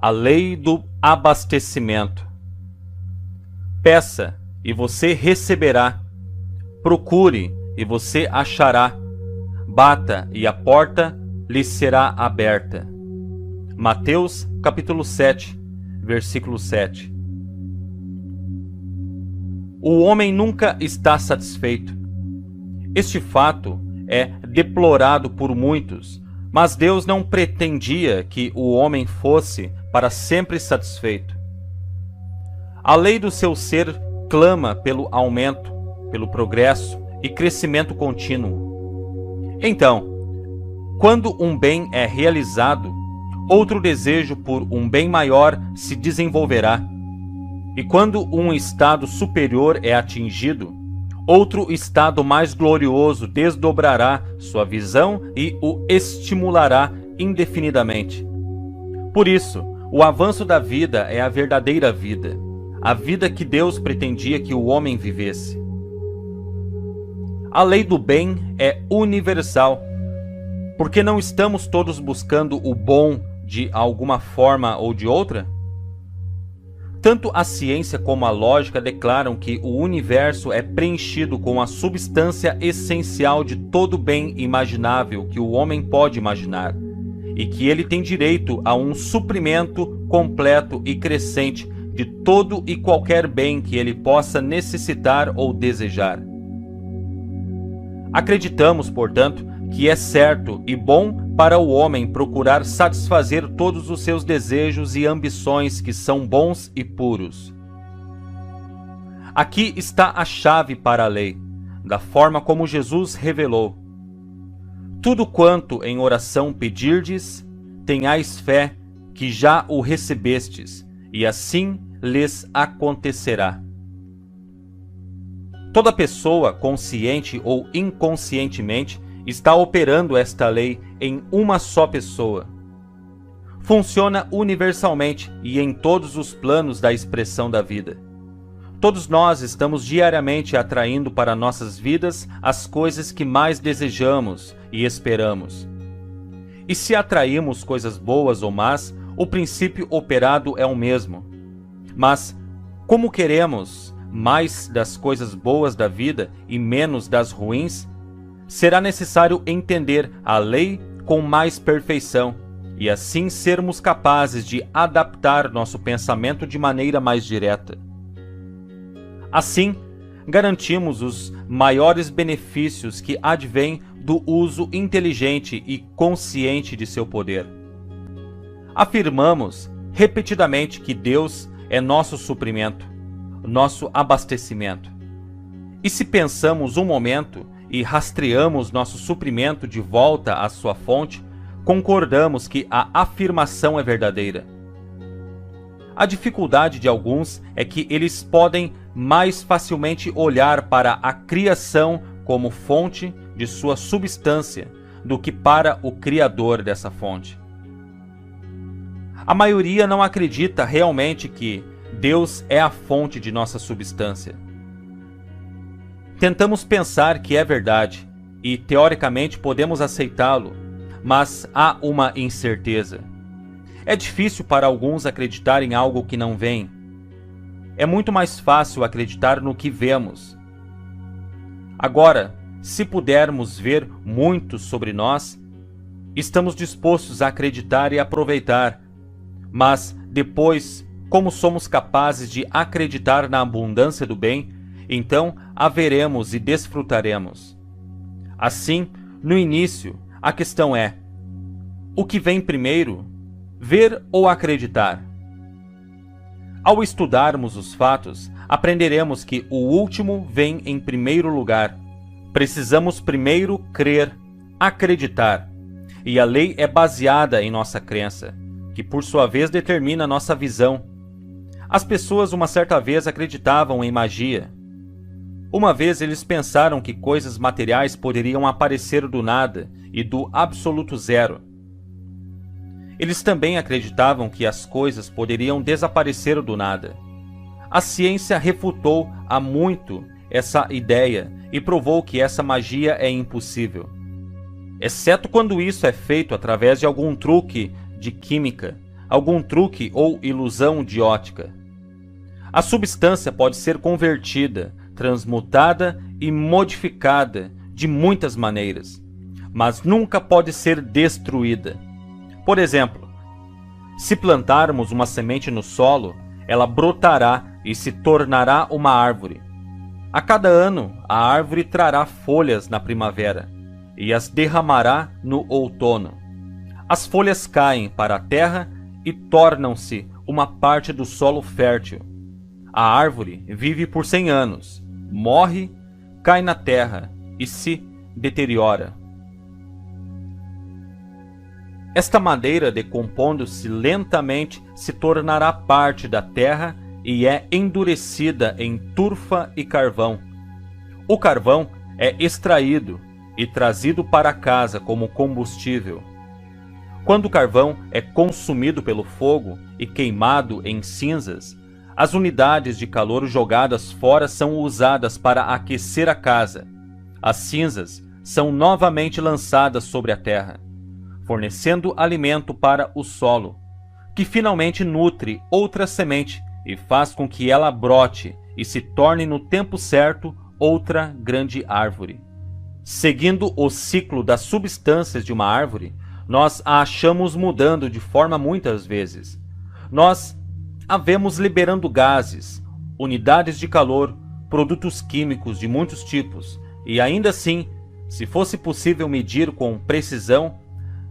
A lei do abastecimento. Peça e você receberá. Procure e você achará. Bata e a porta lhe será aberta. Mateus capítulo 7, versículo 7. O homem nunca está satisfeito. Este fato é deplorado por muitos, mas Deus não pretendia que o homem fosse para sempre satisfeito. A lei do seu ser clama pelo aumento, pelo progresso e crescimento contínuo. Então, quando um bem é realizado, outro desejo por um bem maior se desenvolverá. E quando um estado superior é atingido, outro estado mais glorioso desdobrará sua visão e o estimulará indefinidamente. Por isso, o avanço da vida é a verdadeira vida, a vida que Deus pretendia que o homem vivesse. A lei do bem é universal, porque não estamos todos buscando o bom de alguma forma ou de outra? Tanto a ciência como a lógica declaram que o universo é preenchido com a substância essencial de todo bem imaginável que o homem pode imaginar, e que ele tem direito a um suprimento completo e crescente de todo e qualquer bem que ele possa necessitar ou desejar. Acreditamos, portanto, que é certo e bom para o homem procurar satisfazer todos os seus desejos e ambições que são bons e puros. Aqui está a chave para a lei, da forma como Jesus revelou. Tudo quanto em oração pedirdes, tenhais fé que já o recebestes, e assim lhes acontecerá. Toda pessoa, consciente ou inconscientemente, está operando esta lei em uma só pessoa. Funciona universalmente e em todos os planos da expressão da vida. Todos nós estamos diariamente atraindo para nossas vidas as coisas que mais desejamos e esperamos. E se atraímos coisas boas ou más, o princípio operado é o mesmo. Mas, como queremos mais das coisas boas da vida e menos das ruins, será necessário entender a lei com mais perfeição e assim sermos capazes de adaptar nosso pensamento de maneira mais direta. Assim, garantimos os maiores benefícios que advêm do uso inteligente e consciente de seu poder. Afirmamos repetidamente que Deus é nosso suprimento, nosso abastecimento. E se pensamos um momento e rastreamos nosso suprimento de volta à sua fonte, concordamos que a afirmação é verdadeira. A dificuldade de alguns é que eles podem mais facilmente olhar para a criação como fonte de sua substância do que para o Criador dessa fonte. A maioria não acredita realmente que Deus é a fonte de nossa substância. Tentamos pensar que é verdade e, teoricamente, podemos aceitá-lo, mas há uma incerteza. É difícil para alguns acreditar em algo que não vem. É muito mais fácil acreditar no que vemos. Agora, se pudermos ver muito sobre nós, estamos dispostos a acreditar e aproveitar, mas depois, como somos capazes de acreditar na abundância do bem, então a veremos e desfrutaremos. Assim, no início, a questão é: o que vem primeiro, ver ou acreditar? Ao estudarmos os fatos, aprenderemos que o último vem em primeiro lugar. Precisamos primeiro crer, acreditar, e a lei é baseada em nossa crença, que por sua vez determina nossa visão. As pessoas uma certa vez acreditavam em magia. Uma vez eles pensaram que coisas materiais poderiam aparecer do nada e do absoluto zero. Eles também acreditavam que as coisas poderiam desaparecer do nada. A ciência refutou há muito essa ideia e provou que essa magia é impossível. Exceto quando isso é feito através de algum truque de química, algum truque ou ilusão de ótica. A substância pode ser convertida, transmutada e modificada de muitas maneiras, mas nunca pode ser destruída. Por exemplo, se plantarmos uma semente no solo, ela brotará e se tornará uma árvore. A cada ano, a árvore trará folhas na primavera e as derramará no outono. As folhas caem para a terra e tornam-se uma parte do solo fértil. A árvore vive por 100 anos, morre, cai na terra e se deteriora. Esta madeira, decompondo-se lentamente, se tornará parte da terra e é endurecida em turfa e carvão. O carvão é extraído e trazido para casa como combustível. Quando o carvão é consumido pelo fogo e queimado em cinzas, as unidades de calor jogadas fora são usadas para aquecer a casa. As cinzas são novamente lançadas sobre a terra, fornecendo alimento para o solo, que finalmente nutre outra semente e faz com que ela brote e se torne no tempo certo outra grande árvore. Seguindo o ciclo das substâncias de uma árvore, nós a achamos mudando de forma muitas vezes. Nós a vemos liberando gases, unidades de calor, produtos químicos de muitos tipos, e ainda assim, se fosse possível medir com precisão,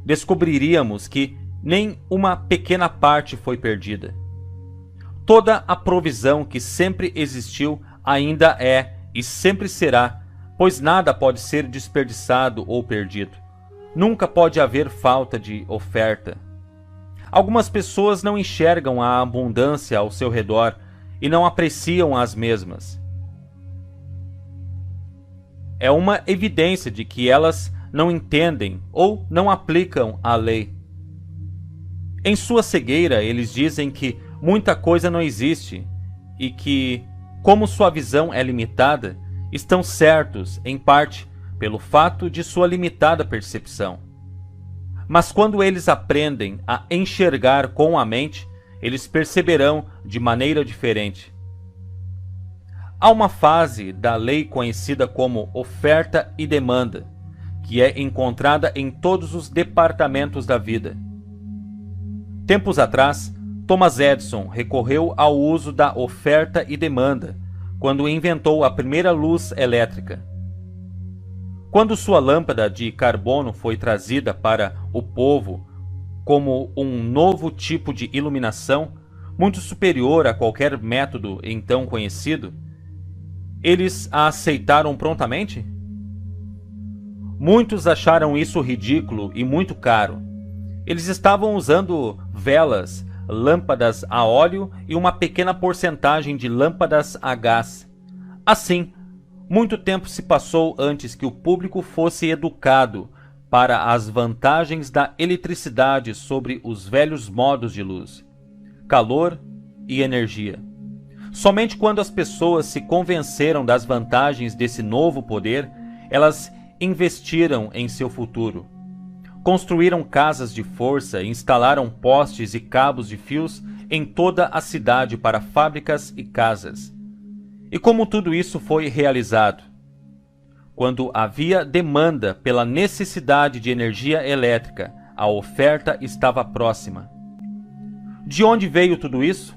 descobriríamos que nem uma pequena parte foi perdida. Toda a provisão que sempre existiu ainda é e sempre será, pois nada pode ser desperdiçado ou perdido. Nunca pode haver falta de oferta. Algumas pessoas não enxergam a abundância ao seu redor e não apreciam as mesmas. É uma evidência de que elas não entendem ou não aplicam a lei. Em sua cegueira, eles dizem que muita coisa não existe e que, como sua visão é limitada, estão certos, em parte, pelo fato de sua limitada percepção. Mas quando eles aprendem a enxergar com a mente, eles perceberão de maneira diferente. Há uma fase da lei conhecida como oferta e demanda, que é encontrada em todos os departamentos da vida. Tempos atrás, Thomas Edison recorreu ao uso da oferta e demanda quando inventou a primeira luz elétrica. Quando sua lâmpada de carbono foi trazida para o povo como um novo tipo de iluminação, muito superior a qualquer método então conhecido, eles a aceitaram prontamente? Muitos acharam isso ridículo e muito caro. Eles estavam usando velas, lâmpadas a óleo e uma pequena porcentagem de lâmpadas a gás. Assim, muito tempo se passou antes que o público fosse educado para as vantagens da eletricidade sobre os velhos modos de luz, calor e energia. Somente quando as pessoas se convenceram das vantagens desse novo poder, elas investiram em seu futuro. Construíram casas de força e instalaram postes e cabos de fios em toda a cidade para fábricas e casas. E como tudo isso foi realizado? Quando havia demanda pela necessidade de energia elétrica, a oferta estava próxima. De onde veio tudo isso?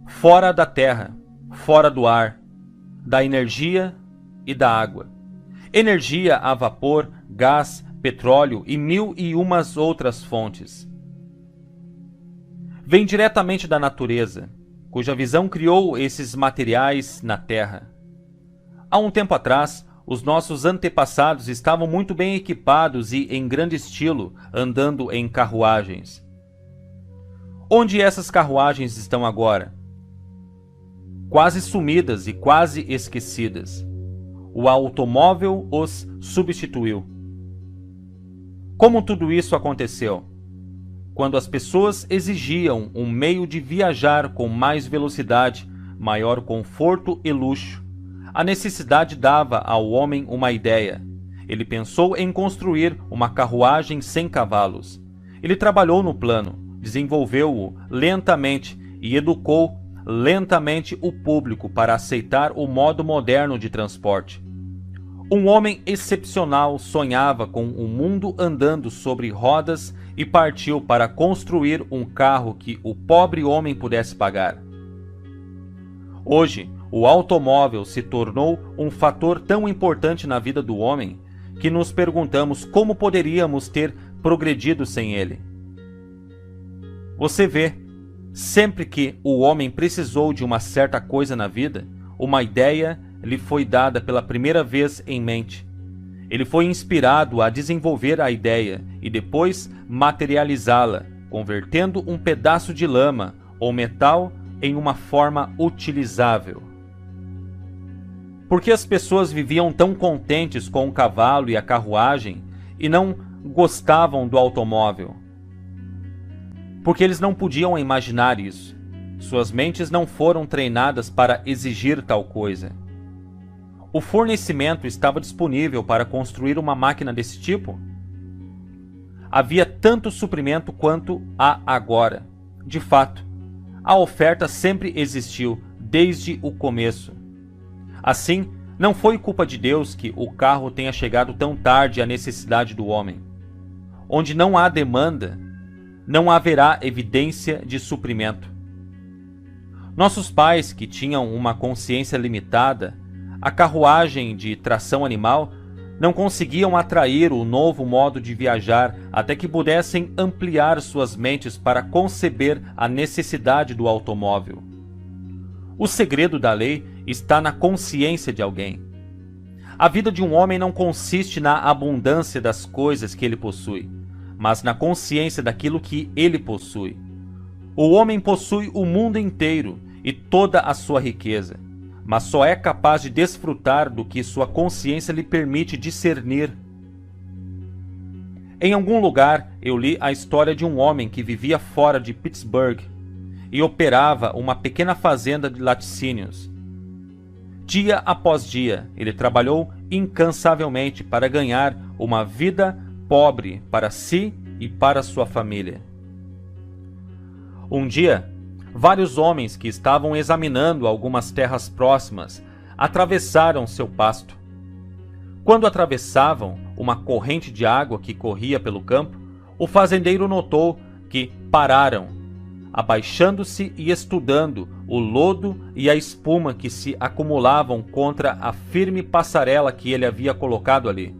Fora da terra, fora do ar, da energia e da água. Energia a vapor, gás, petróleo e 1001 outras fontes. Vem diretamente da natureza, cuja visão criou esses materiais na Terra. Há um tempo atrás, os nossos antepassados estavam muito bem equipados e em grande estilo, andando em carruagens. Onde essas carruagens estão agora? Quase sumidas e quase esquecidas. O automóvel os substituiu. Como tudo isso aconteceu? Quando as pessoas exigiam um meio de viajar com mais velocidade, maior conforto e luxo, a necessidade dava ao homem uma ideia. Ele pensou em construir uma carruagem sem cavalos. Ele trabalhou no plano, desenvolveu-o lentamente e educou lentamente o público para aceitar o modo moderno de transporte. Um homem excepcional sonhava com um mundo andando sobre rodas e partiu para construir um carro que o pobre homem pudesse pagar. Hoje, o automóvel se tornou um fator tão importante na vida do homem que nos perguntamos como poderíamos ter progredido sem ele. Você vê, sempre que o homem precisou de uma certa coisa na vida, uma ideia lhe foi dada pela primeira vez em mente. Ele foi inspirado a desenvolver a ideia e depois materializá-la, convertendo um pedaço de lama ou metal em uma forma utilizável. Por que as pessoas viviam tão contentes com o cavalo e a carruagem e não gostavam do automóvel? Porque eles não podiam imaginar isso. Suas mentes não foram treinadas para exigir tal coisa. O fornecimento estava disponível para construir uma máquina desse tipo? Havia tanto suprimento quanto há agora. De fato, a oferta sempre existiu desde o começo. Assim, não foi culpa de Deus que o carro tenha chegado tão tarde à necessidade do homem. Onde não há demanda, não haverá evidência de suprimento. Nossos pais, que tinham uma consciência limitada, a carruagem de tração animal, não conseguiam atrair o novo modo de viajar até que pudessem ampliar suas mentes para conceber a necessidade do automóvel. O segredo da lei está na consciência de alguém. A vida de um homem não consiste na abundância das coisas que ele possui, mas na consciência daquilo que ele possui. O homem possui o mundo inteiro e toda a sua riqueza, mas só é capaz de desfrutar do que sua consciência lhe permite discernir. Em algum lugar eu li a história de um homem que vivia fora de Pittsburgh e operava uma pequena fazenda de laticínios. Dia após dia, ele trabalhou incansavelmente para ganhar uma vida pobre para si e para sua família. Um dia, vários homens que estavam examinando algumas terras próximas atravessaram seu pasto. Quando atravessavam uma corrente de água que corria pelo campo, o fazendeiro notou que pararam, abaixando-se e estudando o lodo e a espuma que se acumulavam contra a firme passarela que ele havia colocado ali.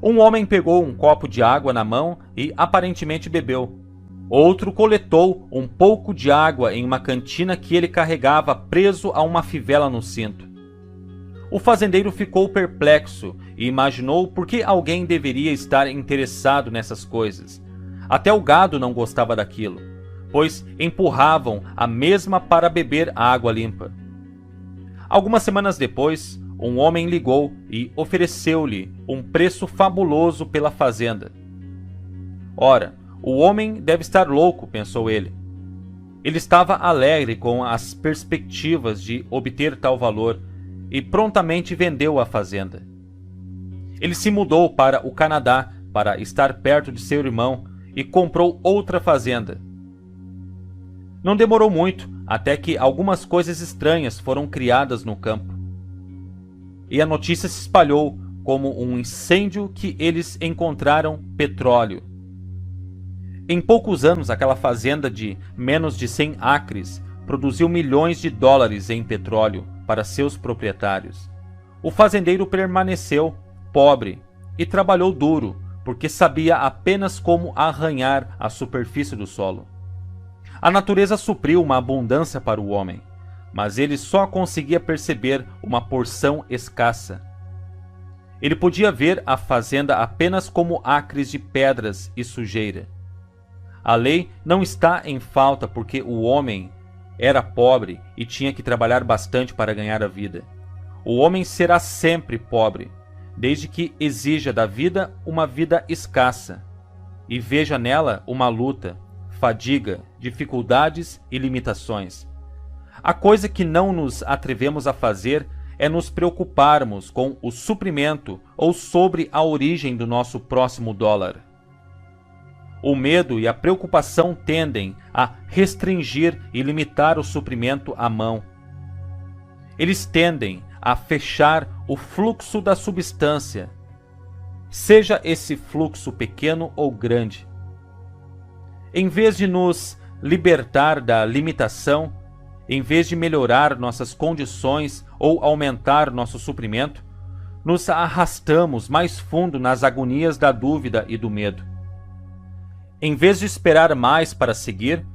Um homem pegou um copo de água na mão e aparentemente bebeu. Outro coletou um pouco de água em uma cantina que ele carregava preso a uma fivela no cinto. O fazendeiro ficou perplexo e imaginou por que alguém deveria estar interessado nessas coisas. Até o gado não gostava daquilo, pois empurravam a mesma para beber água limpa. Algumas semanas depois, um homem ligou e ofereceu-lhe um preço fabuloso pela fazenda. Ora, o homem deve estar louco, pensou ele. Ele estava alegre com as perspectivas de obter tal valor e prontamente vendeu a fazenda. Ele se mudou para o Canadá para estar perto de seu irmão e comprou outra fazenda. Não demorou muito até que algumas coisas estranhas foram criadas no campo. E a notícia se espalhou como um incêndio que eles encontraram petróleo. Em poucos anos, aquela fazenda de menos de 100 acres produziu milhões de dólares em petróleo para seus proprietários. O fazendeiro permaneceu pobre e trabalhou duro, porque sabia apenas como arranhar a superfície do solo. A natureza supriu uma abundância para o homem, mas ele só conseguia perceber uma porção escassa. Ele podia ver a fazenda apenas como acres de pedras e sujeira. A lei não está em falta porque o homem era pobre e tinha que trabalhar bastante para ganhar a vida. O homem será sempre pobre, desde que exija da vida uma vida escassa e veja nela uma luta, fadiga, dificuldades e limitações. A coisa que não nos atrevemos a fazer é nos preocuparmos com o suprimento ou sobre a origem do nosso próximo dólar. o medo e a preocupação tendem a restringir e limitar o suprimento à mão. Eles tendem a fechar o fluxo da substância, seja esse fluxo pequeno ou grande. Em vez de nos libertar da limitação, em vez de melhorar nossas condições ou aumentar nosso suprimento, nos arrastamos mais fundo nas agonias da dúvida e do medo. Em vez de esperar mais para seguir,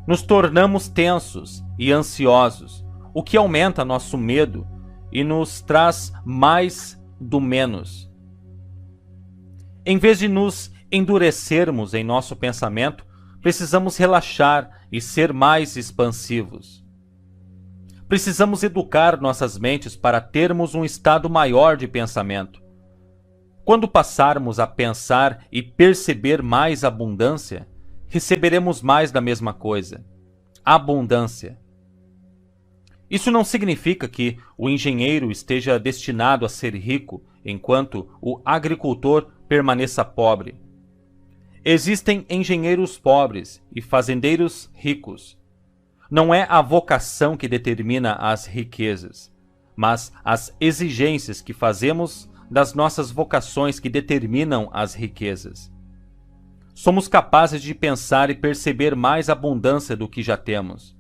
nos tornamos tensos e ansiosos, o que aumenta nosso medo e nos traz mais do menos. Em vez de nos endurecermos em nosso pensamento, precisamos relaxar e ser mais expansivos. Precisamos educar nossas mentes para termos um estado maior de pensamento. Quando passarmos a pensar e perceber mais abundância, receberemos mais da mesma coisa: abundância. Isso não significa que o engenheiro esteja destinado a ser rico, enquanto o agricultor permaneça pobre. Existem engenheiros pobres e fazendeiros ricos. Não é a vocação que determina as riquezas, mas as exigências que fazemos das nossas vocações que determinam as riquezas. Somos capazes de pensar e perceber mais abundância do que já temos.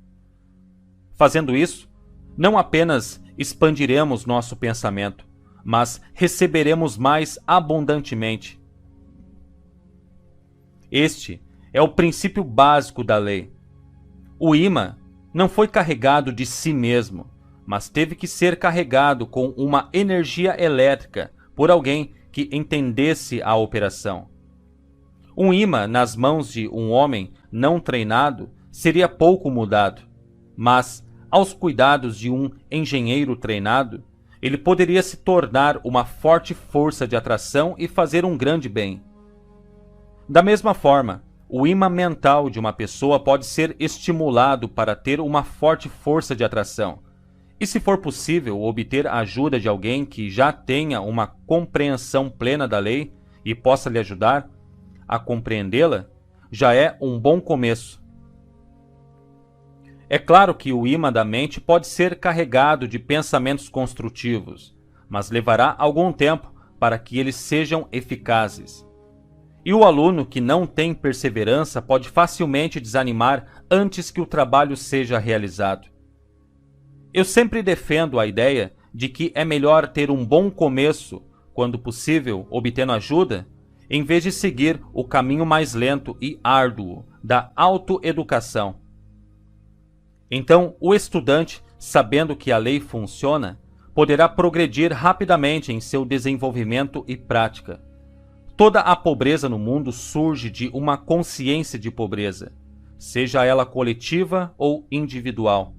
Fazendo isso, não apenas expandiremos nosso pensamento, mas receberemos mais abundantemente. Este é o princípio básico da lei. O ímã não foi carregado de si mesmo, mas teve que ser carregado com uma energia elétrica por alguém que entendesse a operação. Um ímã nas mãos de um homem não treinado seria pouco mudado, mas, aos cuidados de um engenheiro treinado, ele poderia se tornar uma forte força de atração e fazer um grande bem. Da mesma forma, o ímã mental de uma pessoa pode ser estimulado para ter uma forte força de atração. E se for possível obter a ajuda de alguém que já tenha uma compreensão plena da lei e possa lhe ajudar a compreendê-la, já é um bom começo. É claro que o ímã da mente pode ser carregado de pensamentos construtivos, mas levará algum tempo para que eles sejam eficazes. E o aluno que não tem perseverança pode facilmente desanimar antes que o trabalho seja realizado. Eu sempre defendo a ideia de que é melhor ter um bom começo, quando possível, obtendo ajuda, em vez de seguir o caminho mais lento e árduo da autoeducação. Então, o estudante, sabendo que a lei funciona, poderá progredir rapidamente em seu desenvolvimento e prática. Toda a pobreza no mundo surge de uma consciência de pobreza, seja ela coletiva ou individual.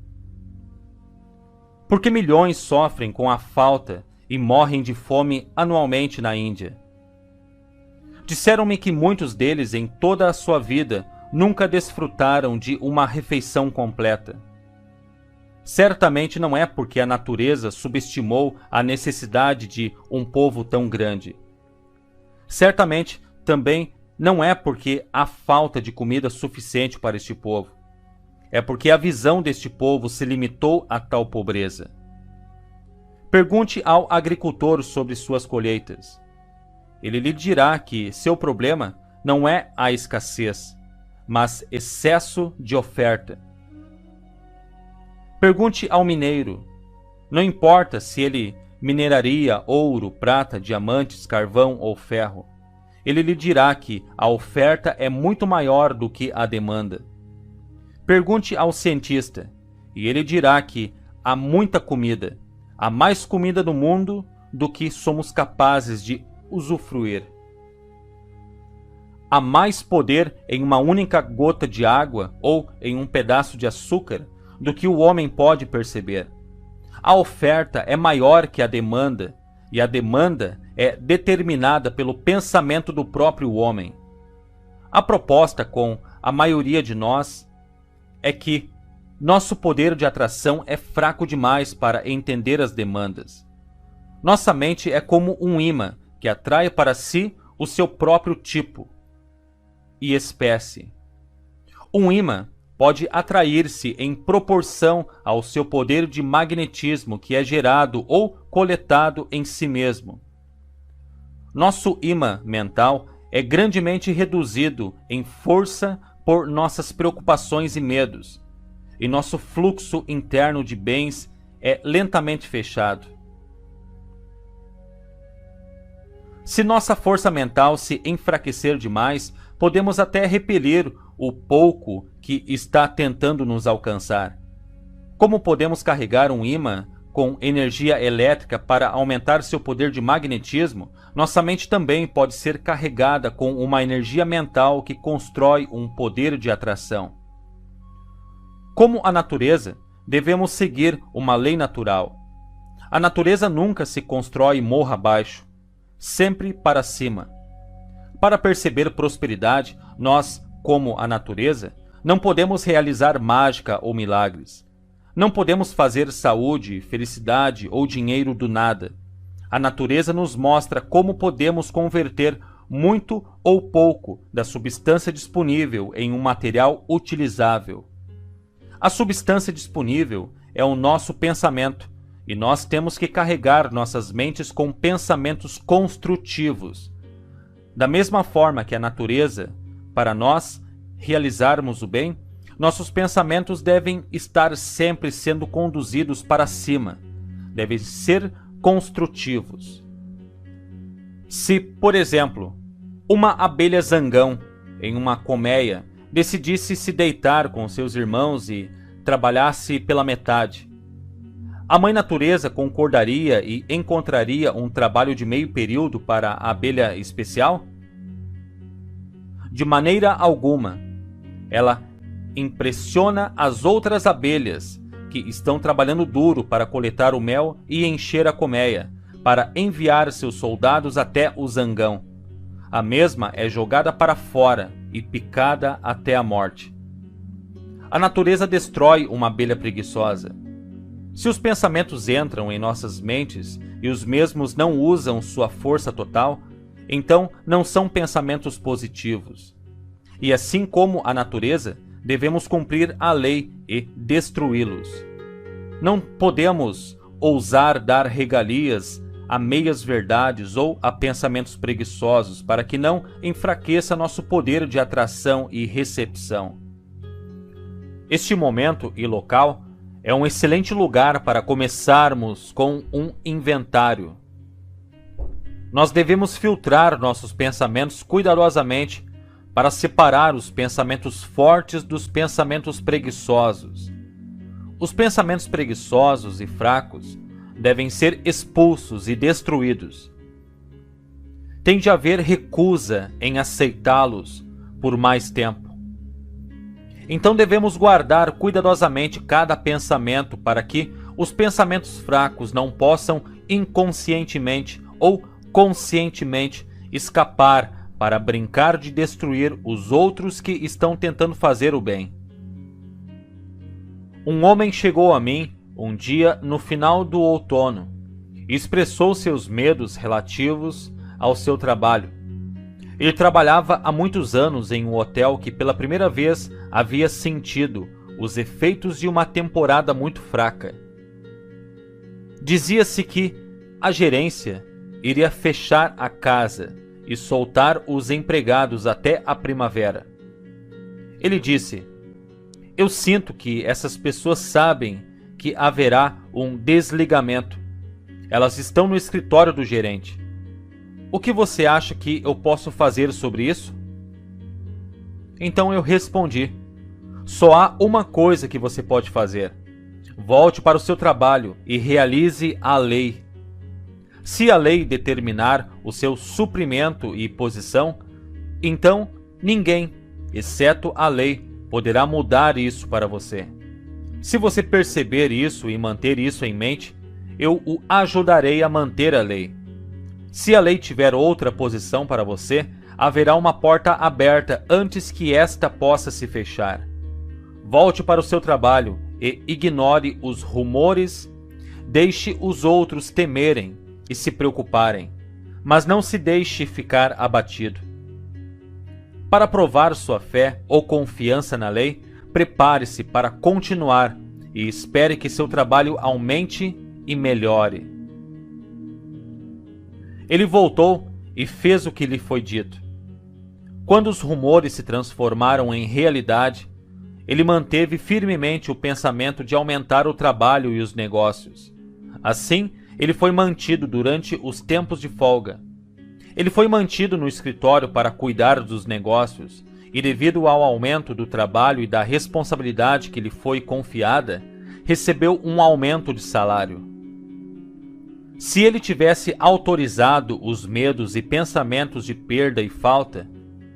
Por que milhões sofrem com a falta e morrem de fome anualmente na Índia? Disseram-me que muitos deles em toda a sua vida nunca desfrutaram de uma refeição completa. Certamente não é porque a natureza subestimou a necessidade de um povo tão grande. Certamente também não é porque há falta de comida suficiente para este povo. É porque a visão deste povo se limitou a tal pobreza. Pergunte ao agricultor sobre suas colheitas. Ele lhe dirá que seu problema não é a escassez, mas excesso de oferta. Pergunte ao mineiro. Não importa se ele mineraria ouro, prata, diamantes, carvão ou ferro. Ele lhe dirá que a oferta é muito maior do que a demanda. Pergunte ao cientista, e ele dirá que há muita comida, há mais comida no mundo do que somos capazes de usufruir. Há mais poder em uma única gota de água ou em um pedaço de açúcar do que o homem pode perceber. A oferta é maior que a demanda, e a demanda é determinada pelo pensamento do próprio homem. A proposta com a maioria de nós é que nosso poder de atração é fraco demais para entender as demandas. Nossa mente é como um ímã que atrai para si o seu próprio tipo. e espécie. Um ímã pode atrair-se em proporção ao seu poder de magnetismo que é gerado ou coletado em si mesmo. Nosso ímã mental é grandemente reduzido em força por nossas preocupações e medos, e nosso fluxo interno de bens é lentamente fechado. Se nossa força mental se enfraquecer demais, podemos até repelir o pouco que está tentando nos alcançar. Como podemos carregar um ímã com energia elétrica para aumentar seu poder de magnetismo, nossa mente também pode ser carregada com uma energia mental que constrói um poder de atração. Como a natureza, devemos seguir uma lei natural. A natureza nunca se constrói morro abaixo, sempre para cima. Para perceber prosperidade, nós, como a natureza, não podemos realizar mágica ou milagres. Não podemos fazer saúde, felicidade ou dinheiro do nada. A natureza nos mostra como podemos converter muito ou pouco da substância disponível em um material utilizável. A substância disponível é o nosso pensamento, e nós temos que carregar nossas mentes com pensamentos construtivos. Da mesma forma que a natureza, para nós realizarmos o bem, nossos pensamentos devem estar sempre sendo conduzidos para cima, devem ser construtivos. Se, por exemplo, uma abelha zangão em uma colmeia decidisse se deitar com seus irmãos e trabalhasse pela metade, a mãe natureza concordaria e encontraria um trabalho de meio período para a abelha especial? De maneira alguma. Ela impressiona as outras abelhas que estão trabalhando duro para coletar o mel e encher a colmeia, para enviar seus soldados até o zangão. A mesma é jogada para fora e picada até a morte. A natureza destrói uma abelha preguiçosa. Se os pensamentos entram em nossas mentes e os mesmos não usam sua força total, então não são pensamentos positivos. E assim como a natureza, devemos cumprir a lei e destruí-los. Não podemos ousar dar regalias a meias verdades ou a pensamentos preguiçosos para que não enfraqueça nosso poder de atração e recepção. Este momento e local é um excelente lugar para começarmos com um inventário. Nós devemos filtrar nossos pensamentos cuidadosamente para separar os pensamentos fortes dos pensamentos preguiçosos. Os pensamentos preguiçosos e fracos devem ser expulsos e destruídos. Tem de haver recusa em aceitá-los por mais tempo. Então devemos guardar cuidadosamente cada pensamento para que os pensamentos fracos não possam inconscientemente ou conscientemente escapar para brincar de destruir os outros que estão tentando fazer o bem. Um homem chegou a mim um dia no final do outono e expressou seus medos relativos ao seu trabalho. Ele trabalhava há muitos anos em um hotel que pela primeira vez havia sentido os efeitos de uma temporada muito fraca. Dizia-se que a gerência iria fechar a casa e soltar os empregados até a primavera. Ele disse: "Eu sinto que essas pessoas sabem que haverá um desligamento. Elas estão no escritório do gerente. O que você acha que eu posso fazer sobre isso?" Então eu respondi: "Só há uma coisa que você pode fazer. Volte para o seu trabalho e realize a lei. Se a lei determinar o seu suprimento e posição, então ninguém, exceto a lei, poderá mudar isso para você. Se você perceber isso e manter isso em mente, eu o ajudarei a manter a lei. Se a lei tiver outra posição para você, haverá uma porta aberta antes que esta possa se fechar. Volte para o seu trabalho e ignore os rumores, deixe os outros temerem e se preocuparem, mas não se deixe ficar abatido." Para provar sua fé ou confiança na lei, prepare-se para continuar e espere que seu trabalho aumente e melhore. Ele voltou e fez o que lhe foi dito. Quando os rumores se transformaram em realidade, ele manteve firmemente o pensamento de aumentar o trabalho e os negócios. Assim, ele foi mantido durante os tempos de folga. Ele foi mantido no escritório para cuidar dos negócios e, devido ao aumento do trabalho e da responsabilidade que lhe foi confiada, recebeu um aumento de salário. Se ele tivesse autorizado os medos e pensamentos de perda e falta,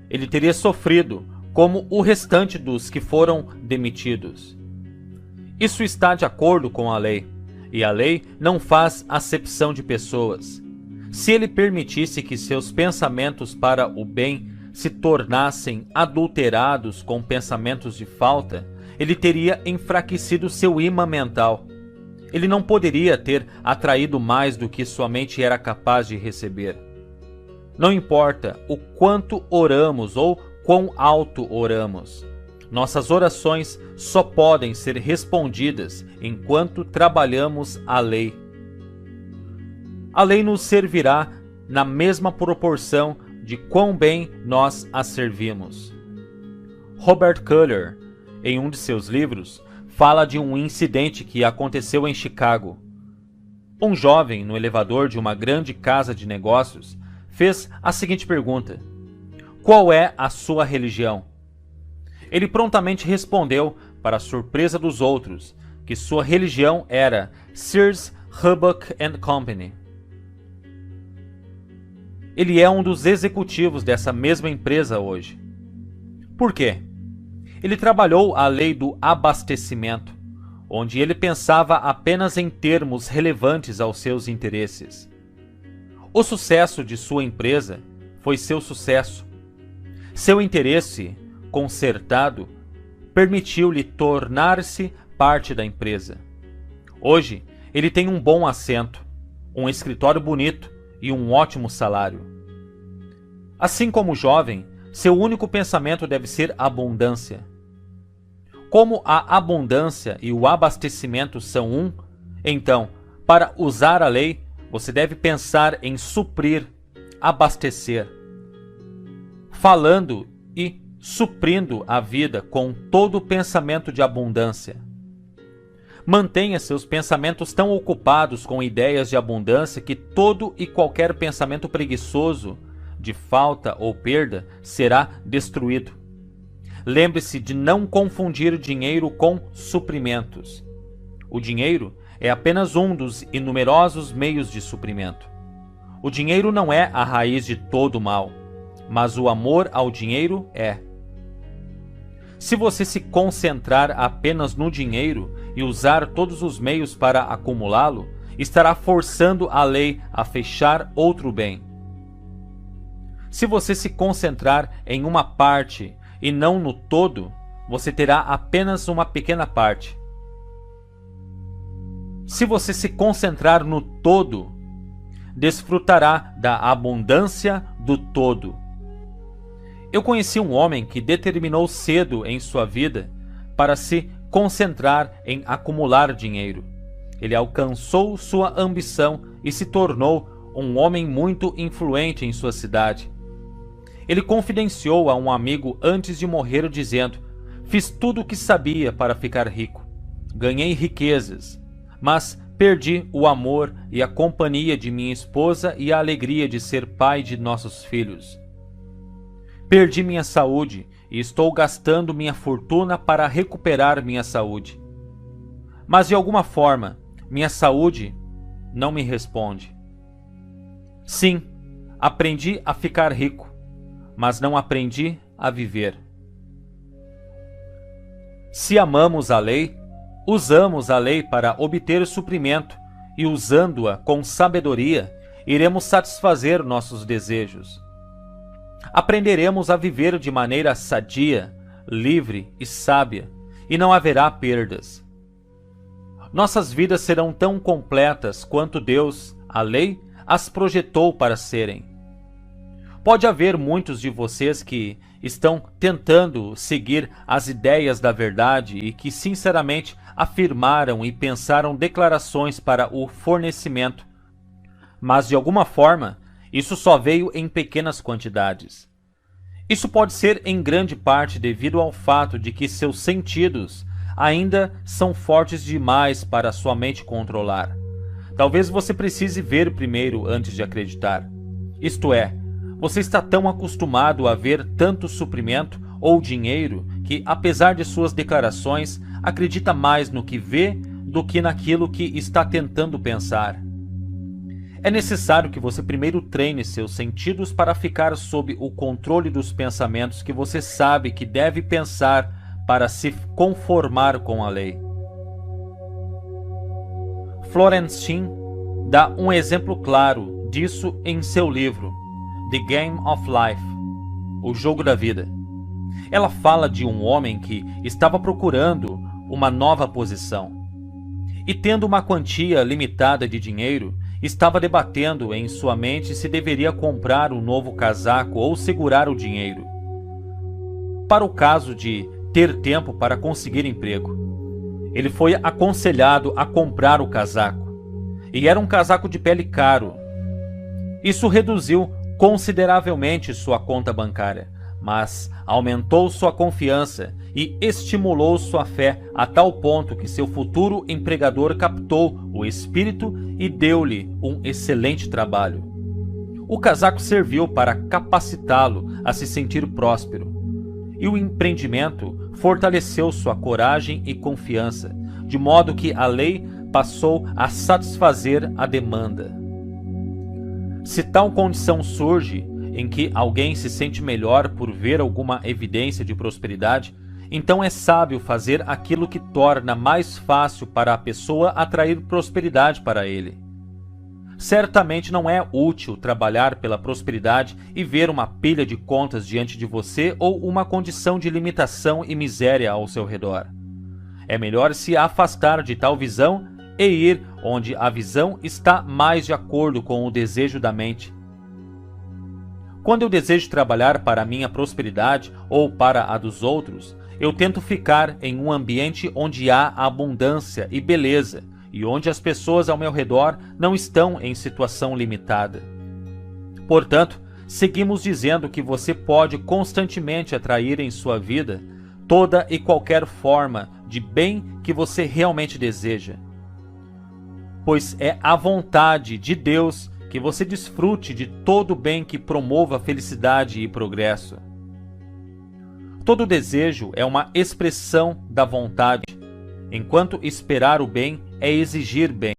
ele teria sofrido como o restante dos que foram demitidos. Isso está de acordo com a lei, e a lei não faz acepção de pessoas. Se ele permitisse que seus pensamentos para o bem se tornassem adulterados com pensamentos de falta, ele teria enfraquecido seu imã mental. Ele não poderia ter atraído mais do que sua mente era capaz de receber. Não importa o quanto oramos ou quão alto oramos, nossas orações só podem ser respondidas enquanto trabalhamos a lei. A lei nos servirá na mesma proporção de quão bem nós a servimos. Robert Kuller, em um de seus livros, fala de um incidente que aconteceu em Chicago. Um jovem, no elevador de uma grande casa de negócios, fez a seguinte pergunta: qual é a sua religião? Ele prontamente respondeu, para a surpresa dos outros, que sua religião era Sears, Roebuck & Company. Ele é um dos executivos dessa mesma empresa hoje. Por quê? Ele trabalhou a lei do abastecimento, onde ele pensava apenas em termos relevantes aos seus interesses. O sucesso de sua empresa foi seu sucesso. Seu interesse concertado permitiu-lhe tornar-se parte da empresa. Hoje, ele tem um bom assento, um escritório bonito e um ótimo salário. Assim como o jovem, seu único pensamento deve ser abundância. Como a abundância e o abastecimento são um, então, para usar a lei, você deve pensar em suprir, abastecer, falando e suprindo a vida com todo o pensamento de abundância. Mantenha seus pensamentos tão ocupados com ideias de abundância que todo e qualquer pensamento preguiçoso de falta ou perda será destruído. Lembre-se de não confundir dinheiro com suprimentos. O dinheiro é apenas um dos inumerosos meios de suprimento. O dinheiro não é a raiz de todo o mal, mas o amor ao dinheiro é. Se você se concentrar apenas no dinheiro e usar todos os meios para acumulá-lo, estará forçando a lei a fechar outro bem. Se você se concentrar em uma parte e não no todo, você terá apenas uma pequena parte. Se você se concentrar no todo, desfrutará da abundância do todo. Eu conheci um homem que determinou cedo em sua vida para se concentrar em acumular dinheiro. Ele alcançou sua ambição e se tornou um homem muito influente em sua cidade. Ele confidenciou a um amigo antes de morrer dizendo: fiz tudo o que sabia para ficar rico. Ganhei riquezas, mas perdi o amor e a companhia de minha esposa e a alegria de ser pai de nossos filhos. Perdi minha saúde e estou gastando minha fortuna para recuperar minha saúde. Mas de alguma forma, minha saúde não me responde. Sim, aprendi a ficar rico, mas não aprendi a viver. Se amamos a lei, usamos a lei para obter suprimento e, usando-a com sabedoria, iremos satisfazer nossos desejos. Aprenderemos a viver de maneira sadia, livre e sábia, e não haverá perdas. Nossas vidas serão tão completas quanto Deus, a lei, as projetou para serem. Pode haver muitos de vocês que estão tentando seguir as ideias da verdade e que sinceramente afirmaram e pensaram declarações para o fornecimento, mas de alguma forma isso só veio em pequenas quantidades. Isso pode ser em grande parte devido ao fato de que seus sentidos ainda são fortes demais para sua mente controlar. Talvez você precise ver primeiro antes de acreditar. Isto é, você está tão acostumado a ver tanto suprimento ou dinheiro que, apesar de suas declarações, acredita mais no que vê do que naquilo que está tentando pensar. É necessário que você primeiro treine seus sentidos para ficar sob o controle dos pensamentos que você sabe que deve pensar para se conformar com a lei. Florence Shinn dá um exemplo claro disso em seu livro The Game of Life, O Jogo da Vida. Ela fala de um homem que estava procurando uma nova posição e, tendo uma quantia limitada de dinheiro, estava debatendo em sua mente se deveria comprar um novo casaco ou segurar o dinheiro para o caso de ter tempo para conseguir emprego. Ele foi aconselhado a comprar o casaco, e era um casaco de pele caro. Isso reduziu consideravelmente sua conta bancária, mas aumentou sua confiança e estimulou sua fé a tal ponto que seu futuro empregador captou o espírito e deu-lhe um excelente trabalho. O casaco serviu para capacitá-lo a se sentir próspero, e o empreendimento fortaleceu sua coragem e confiança, de modo que a lei passou a satisfazer a demanda. Se tal condição surge em que alguém se sente melhor por ver alguma evidência de prosperidade, então é sábio fazer aquilo que torna mais fácil para a pessoa atrair prosperidade para ele. Certamente não é útil trabalhar pela prosperidade e ver uma pilha de contas diante de você ou uma condição de limitação e miséria ao seu redor. É melhor se afastar de tal visão e ir onde a visão está mais de acordo com o desejo da mente. Quando eu desejo trabalhar para a minha prosperidade ou para a dos outros, eu tento ficar em um ambiente onde há abundância e beleza e onde as pessoas ao meu redor não estão em situação limitada. Portanto, seguimos dizendo que você pode constantemente atrair em sua vida toda e qualquer forma de bem que você realmente deseja, pois é a vontade de Deus que você desfrute de todo o bem que promova felicidade e progresso. Todo desejo é uma expressão da vontade, enquanto esperar o bem é exigir bem.